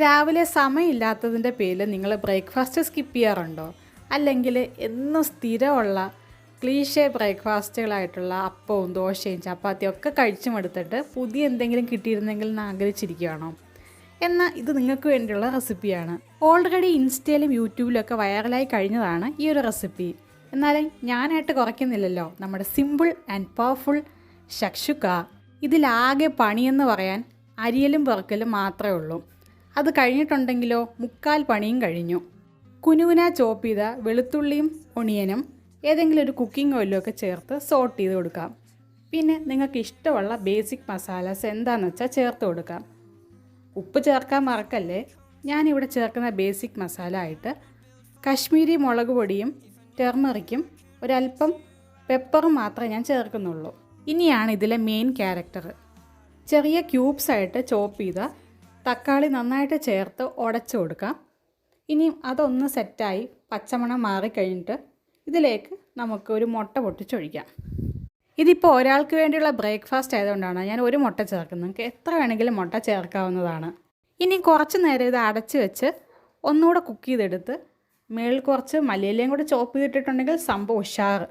രാവിലെ സമയമില്ലാത്തതിൻ്റെ പേരിൽ നിങ്ങൾ ബ്രേക്ക്ഫാസ്റ്റ് സ്കിപ്പ് ചെയ്യാറുണ്ടോ? അല്ലെങ്കിൽ എന്നും സ്ഥിരമുള്ള ക്ലീഷേ ബ്രേക്ക്ഫാസ്റ്റുകളായിട്ടുള്ള അപ്പവും ദോശയും ചപ്പാത്തിയും ഒക്കെ കഴിച്ചു മടുത്തിട്ട് പുതിയ എന്തെങ്കിലും കിട്ടിയിരുന്നെങ്കിൽ എന്ന് ആഗ്രഹിച്ചിരിക്കുകയാണോ? എന്നാൽ ഇത് നിങ്ങൾക്ക് വേണ്ടിയുള്ള റെസിപ്പിയാണ്. ഓൾറെഡി ഇൻസ്റ്റയിലും യൂട്യൂബിലൊക്കെ വൈറലായി കഴിഞ്ഞതാണ് ഈ ഒരു റെസിപ്പി. എന്നാലും ഞാനായിട്ട് കുറയ്ക്കുന്നില്ലല്ലോ നമ്മുടെ സിമ്പിൾ ആൻഡ് പവർഫുൾ ഷക്ഷുക്ക. ഇതിലാകെ പണിയെന്ന് പറയാൻ അരിയലും പെറുക്കലും മാത്രമേ ഉള്ളൂ. അത് കഴിഞ്ഞിട്ടുണ്ടെങ്കിലോ മുക്കാൽ പണിയും കഴിഞ്ഞു. കുനുകുന ചോപ്പ് ചെയ്ത വെളുത്തുള്ളിയും ഒണിയനും ഏതെങ്കിലും ഒരു കുക്കിംഗ് ഓയിലും ഒക്കെ ചേർത്ത് സോട്ട് ചെയ്ത് കൊടുക്കാം. പിന്നെ നിങ്ങൾക്ക് ഇഷ്ടമുള്ള ബേസിക് മസാലാസ് എന്താണെന്ന് വെച്ചാൽ ചേർത്ത് കൊടുക്കാം. ഉപ്പ് ചേർക്കാൻ മറക്കല്ലേ. ഞാനിവിടെ ചേർക്കുന്ന ബേസിക് മസാല ആയിട്ട് കശ്മീരി മുളക് പൊടിയും ടെർമറിക്കും ഒരല്പം പെപ്പറും മാത്രമേ ഞാൻ ചേർക്കുന്നുള്ളൂ. ഇനിയാണ് ഇതിലെ മെയിൻ ക്യാരക്ടർ. ചെറിയ ക്യൂബ്സായിട്ട് ചോപ്പ് ചെയ്ത തക്കാളി നന്നായിട്ട് ചേർത്ത് ഉടച്ചു കൊടുക്കാം. ഇനിയും അതൊന്ന് സെറ്റായി പച്ചമണം മാറിക്കഴിഞ്ഞിട്ട് ഇതിലേക്ക് നമുക്ക് ഒരു മുട്ട പൊട്ടിച്ചൊഴിക്കാം. ഇതിപ്പോൾ ഒരാൾക്ക് വേണ്ടിയുള്ള ബ്രേക്ക്ഫാസ്റ്റ് ആയതുകൊണ്ടാണ് ഞാൻ ഒരു മുട്ട ചേർക്കുന്നത്. നിങ്ങൾക്ക് എത്ര വേണമെങ്കിലും മുട്ട ചേർക്കാവുന്നതാണ്. ഇനി കുറച്ച് നേരം ഇത് അടച്ച് വെച്ച് ഒന്നുകൂടെ കുക്ക് ചെയ്തെടുത്ത് മേളിൽ കുറച്ച് മല്ലിയിലയും കൂടെ ചോപ്പ് ചെയ്തിട്ടുണ്ടെങ്കിൽ സംഭവം ഉഷാറ്.